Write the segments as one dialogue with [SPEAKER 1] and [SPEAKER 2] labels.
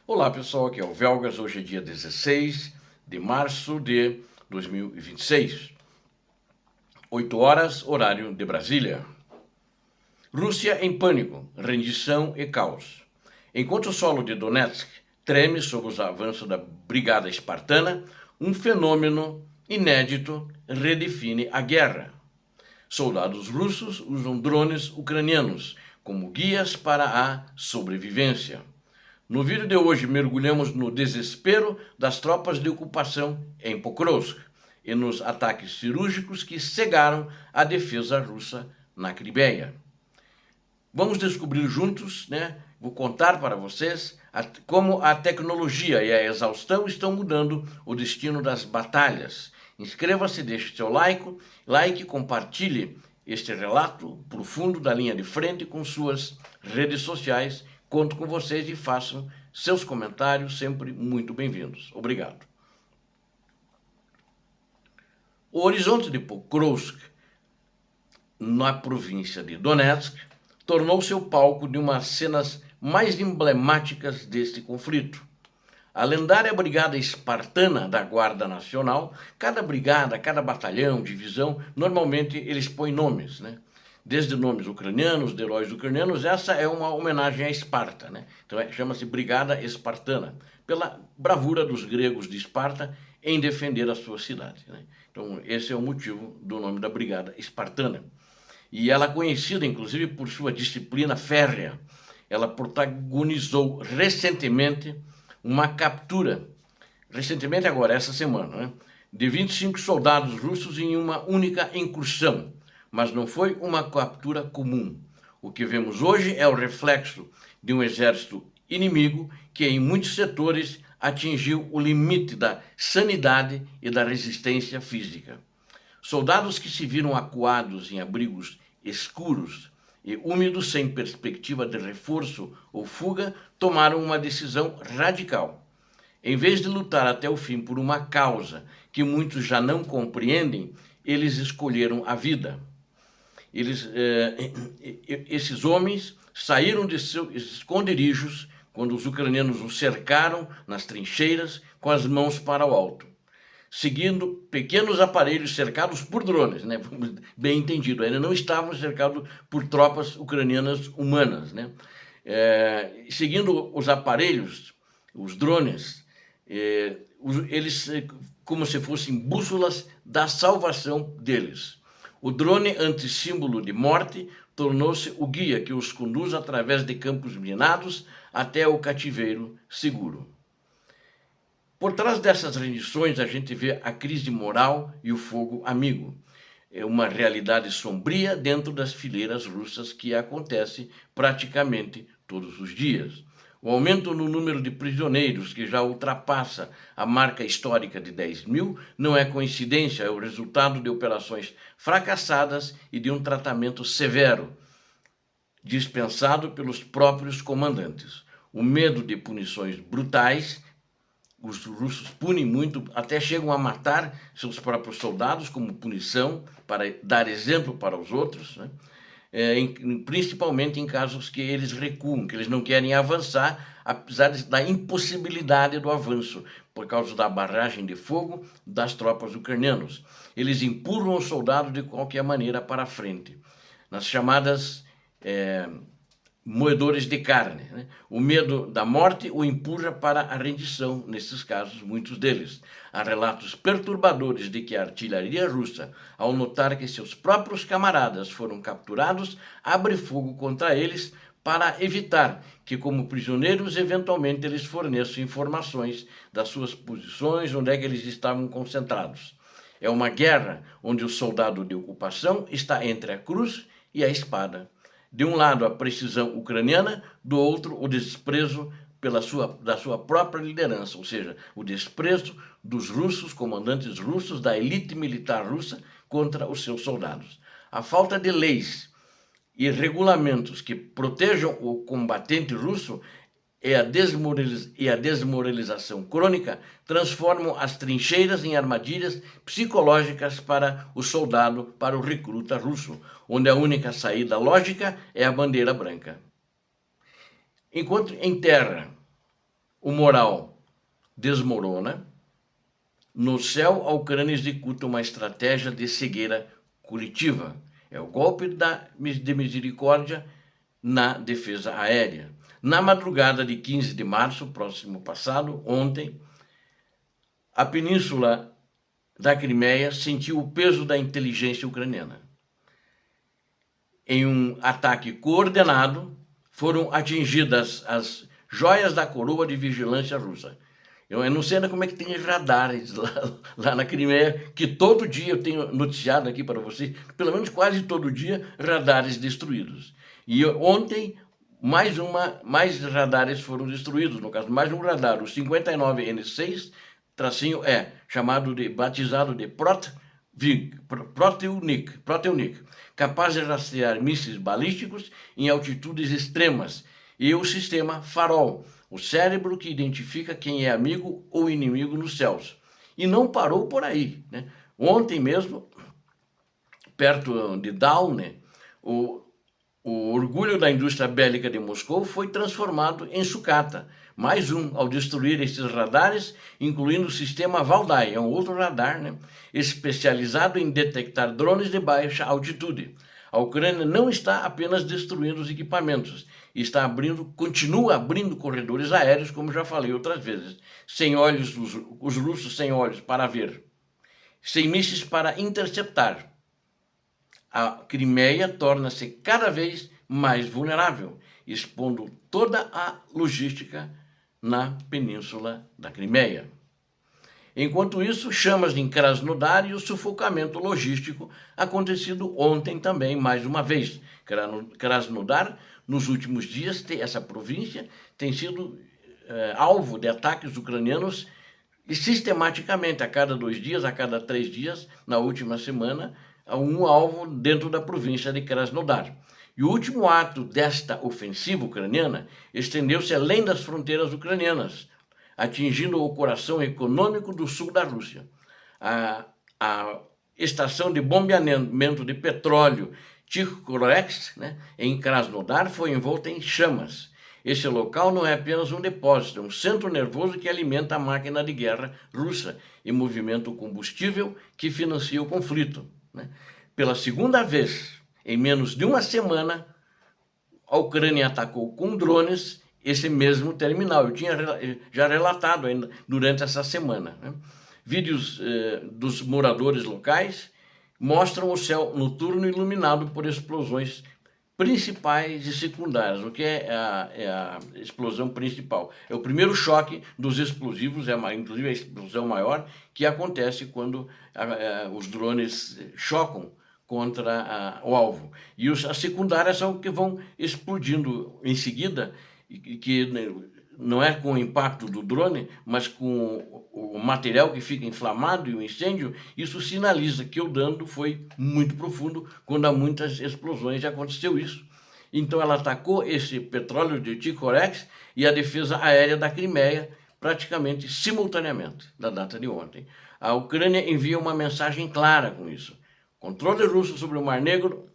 [SPEAKER 1] Olá pessoal, aqui é o Velgas, hoje é dia 16 de março de 2026, 8 horas, horário de Brasília. Rússia em pânico, rendição e caos. Enquanto o solo de Donetsk treme sob os avanços da Brigada Espartana, um fenômeno inédito redefine a guerra. Soldados russos usam drones ucranianos como guias para a sobrevivência. No vídeo de hoje, mergulhamos no desespero das tropas de ocupação em Pokrovsk e nos ataques cirúrgicos que cegaram a defesa russa na Crimeia. Vamos descobrir juntos, Vou contar para vocês como a tecnologia e a exaustão estão mudando o destino das batalhas. Inscreva-se, deixe seu like, compartilhe este relato profundo da linha de frente com suas redes sociais. Conto com vocês e façam seus comentários sempre muito bem-vindos. Obrigado. O horizonte de Pokrovsk, na província de Donetsk, tornou-se o palco de umas cenas mais emblemáticas deste conflito. A lendária Brigada Espartana da Guarda Nacional, cada brigada, cada batalhão, divisão, normalmente eles põem nomes, Desde nomes ucranianos, de heróis ucranianos, essa é uma homenagem a Esparta, Então chama-se Brigada Espartana, pela bravura dos gregos de Esparta em defender a sua cidade, Então esse é o motivo do nome da Brigada Espartana. E ela é conhecida, inclusive, por sua disciplina férrea. Ela protagonizou recentemente uma captura, agora, essa semana, de 25 soldados russos em uma única incursão. Mas não foi uma captura comum. O que vemos hoje é o reflexo de um exército inimigo que, em muitos setores, atingiu o limite da sanidade e da resistência física. Soldados que se viram acuados em abrigos escuros e úmidos, sem perspectiva de reforço ou fuga, tomaram uma decisão radical. Em vez de lutar até o fim por uma causa que muitos já não compreendem, eles escolheram a vida. Esses homens saíram de seus esconderijos quando os ucranianos os cercaram nas trincheiras com as mãos para o alto, seguindo pequenos aparelhos cercados por drones, Bem entendido, ainda não estavam cercados por tropas ucranianas humanas, Seguindo os aparelhos, os drones, eles como se fossem bússolas da salvação deles. O drone, antissímbolo de morte, tornou-se o guia que os conduz através de campos minados até o cativeiro seguro. Por trás dessas rendições, a gente vê a crise moral e o fogo amigo. É uma realidade sombria dentro das fileiras russas que acontece praticamente todos os dias. O aumento no número de prisioneiros, que já ultrapassa a marca histórica de 10 mil, não é coincidência, é o resultado de operações fracassadas e de um tratamento severo, dispensado pelos próprios comandantes. O medo de punições brutais, os russos punem muito, até chegam a matar seus próprios soldados como punição, para dar exemplo para os outros, principalmente em casos que eles recuam, que eles não querem avançar, apesar da impossibilidade do avanço, por causa da barragem de fogo das tropas ucranianas. Eles empurram os soldados de qualquer maneira para a frente, nas chamadas moedores de carne. O medo da morte o empurra para a rendição, nesses casos, muitos deles. Há relatos perturbadores de que a artilharia russa, ao notar que seus próprios camaradas foram capturados, abre fogo contra eles para evitar que, como prisioneiros, eventualmente eles forneçam informações das suas posições, onde é que eles estavam concentrados. É uma guerra onde o soldado de ocupação está entre a cruz e a espada. De um lado, a precisão ucraniana, do outro, o desprezo da sua própria liderança, ou seja, o desprezo dos russos, comandantes russos, da elite militar russa contra os seus soldados. A falta de leis e regulamentos que protejam o combatente russo e a desmoralização crônica transformam as trincheiras em armadilhas psicológicas para o soldado, para o recruta russo, onde a única saída lógica é a bandeira branca. Enquanto em terra o moral desmorona. No céu, a Ucrânia executa uma estratégia de cegueira coletiva. É o golpe de misericórdia na defesa aérea. Na madrugada de 15 de março, próximo passado, ontem, a península da Crimeia sentiu o peso da inteligência ucraniana. Em um ataque coordenado, foram atingidas as joias da coroa de vigilância russa. Eu não sei ainda como é que tem radares lá na Crimeia, que todo dia eu tenho noticiado aqui para vocês, pelo menos quase todo dia, radares destruídos. E ontem, mais radares foram destruídos, no caso, mais um radar, o 59N6, batizado de Proteunic, capaz de rastrear mísseis balísticos em altitudes extremas, e o sistema Farol, o cérebro que identifica quem é amigo ou inimigo nos céus. E não parou por aí, né? Ontem mesmo, perto de Daune, o orgulho da indústria bélica de Moscou foi transformado em sucata. Mais um, ao destruir esses radares, incluindo o sistema Valdai, é um outro radar, né, especializado em detectar drones de baixa altitude. A Ucrânia não está apenas destruindo os equipamentos, continua abrindo corredores aéreos, como já falei outras vezes, sem olhos, os russos sem olhos para ver, sem mísseis para interceptar. A Crimeia torna-se cada vez mais vulnerável, expondo toda a logística na península da Crimeia. Enquanto isso, chamas em Krasnodar e o sufocamento logístico acontecido ontem também, mais uma vez. Krasnodar, nos últimos dias, essa província tem sido alvo de ataques ucranianos e sistematicamente, a cada 2 dias, a cada 3 dias, na última semana, um alvo dentro da província de Krasnodar. E o último ato desta ofensiva ucraniana estendeu-se além das fronteiras ucranianas, atingindo o coração econômico do sul da Rússia. A estação de bombeamento de petróleo Tikhorex, né, em Krasnodar, foi envolta em chamas. Esse local não é apenas um depósito, é um centro nervoso que alimenta a máquina de guerra russa e movimenta o combustível que financia o conflito, né? Pela segunda vez, em menos de uma semana, a Ucrânia atacou com drones esse mesmo terminal. Eu tinha já relatado ainda durante essa semana, né? Vídeos dos moradores locais mostram o céu noturno iluminado por explosões principais e secundárias. O que é a explosão principal? É o primeiro choque dos explosivos, inclusive a explosão maior, que acontece quando os drones chocam contra o alvo. E as secundárias são que vão explodindo em seguida, que não é com o impacto do drone, mas com o material que fica inflamado e o incêndio. Isso sinaliza que o dano foi muito profundo, quando há muitas explosões já aconteceu isso. Então ela atacou esse petróleo de Tikhorex e a defesa aérea da Crimeia praticamente simultaneamente, da data de ontem. A Ucrânia envia uma mensagem clara com isso. Controle russo sobre o Mar Negro,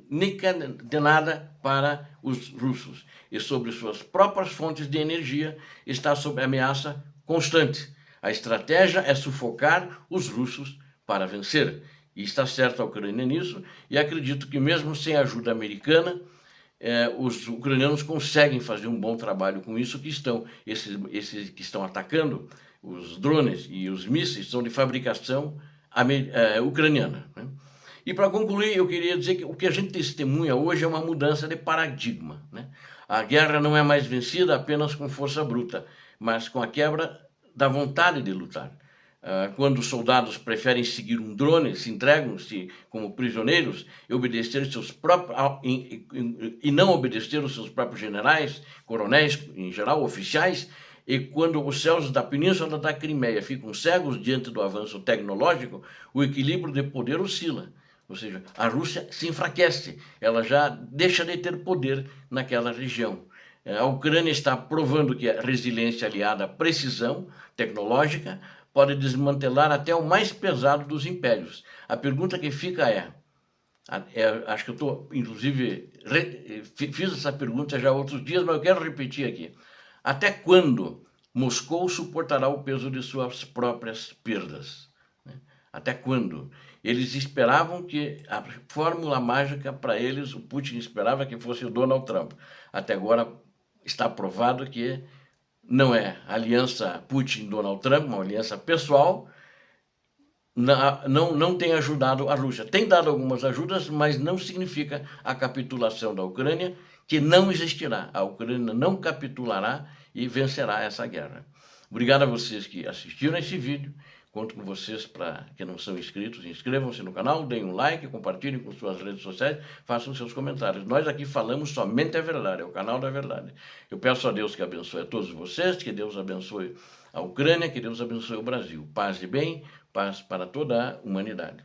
[SPEAKER 1] nica de nada para os russos. E sobre suas próprias fontes de energia está sob ameaça constante. A estratégia é sufocar os russos para vencer. E está certa a Ucrânia nisso, e acredito que mesmo sem ajuda americana, os ucranianos conseguem fazer um bom trabalho com isso, esses que estão atacando, os drones e os mísseis, são de fabricação ucraniana, né? E para concluir, eu queria dizer que o que a gente testemunha hoje é uma mudança de paradigma, né? A guerra não é mais vencida apenas com força bruta, mas com a quebra da vontade de lutar. Quando os soldados preferem seguir um drone, se entregam-se como prisioneiros e obedecer e não obedecer os seus próprios generais, coronéis, em geral, oficiais, e quando os céus da Península da Crimeia ficam cegos diante do avanço tecnológico, o equilíbrio de poder oscila. Ou seja, a Rússia se enfraquece, ela já deixa de ter poder naquela região. A Ucrânia está provando que a resiliência aliada à precisão tecnológica pode desmantelar até o mais pesado dos impérios. A pergunta que fica acho que eu estou, inclusive, fiz essa pergunta já há outros dias, mas eu quero repetir aqui. Até quando Moscou suportará o peso de suas próprias perdas. Até quando? Eles esperavam que a fórmula mágica para eles, o Putin esperava que fosse o Donald Trump. Até agora está provado que não é. A aliança Putin-Donald Trump, uma aliança pessoal, não tem ajudado a Rússia. Tem dado algumas ajudas, mas não significa a capitulação da Ucrânia, que não existirá. A Ucrânia não capitulará e vencerá essa guerra. Obrigado a vocês que assistiram esse vídeo. Conto com vocês para que não são inscritos, inscrevam-se no canal, deem um like, compartilhem com suas redes sociais, façam seus comentários. Nós aqui falamos somente a verdade, é o canal da verdade. Eu peço a Deus que abençoe a todos vocês, que Deus abençoe a Ucrânia, que Deus abençoe o Brasil. Paz e bem, paz para toda a humanidade.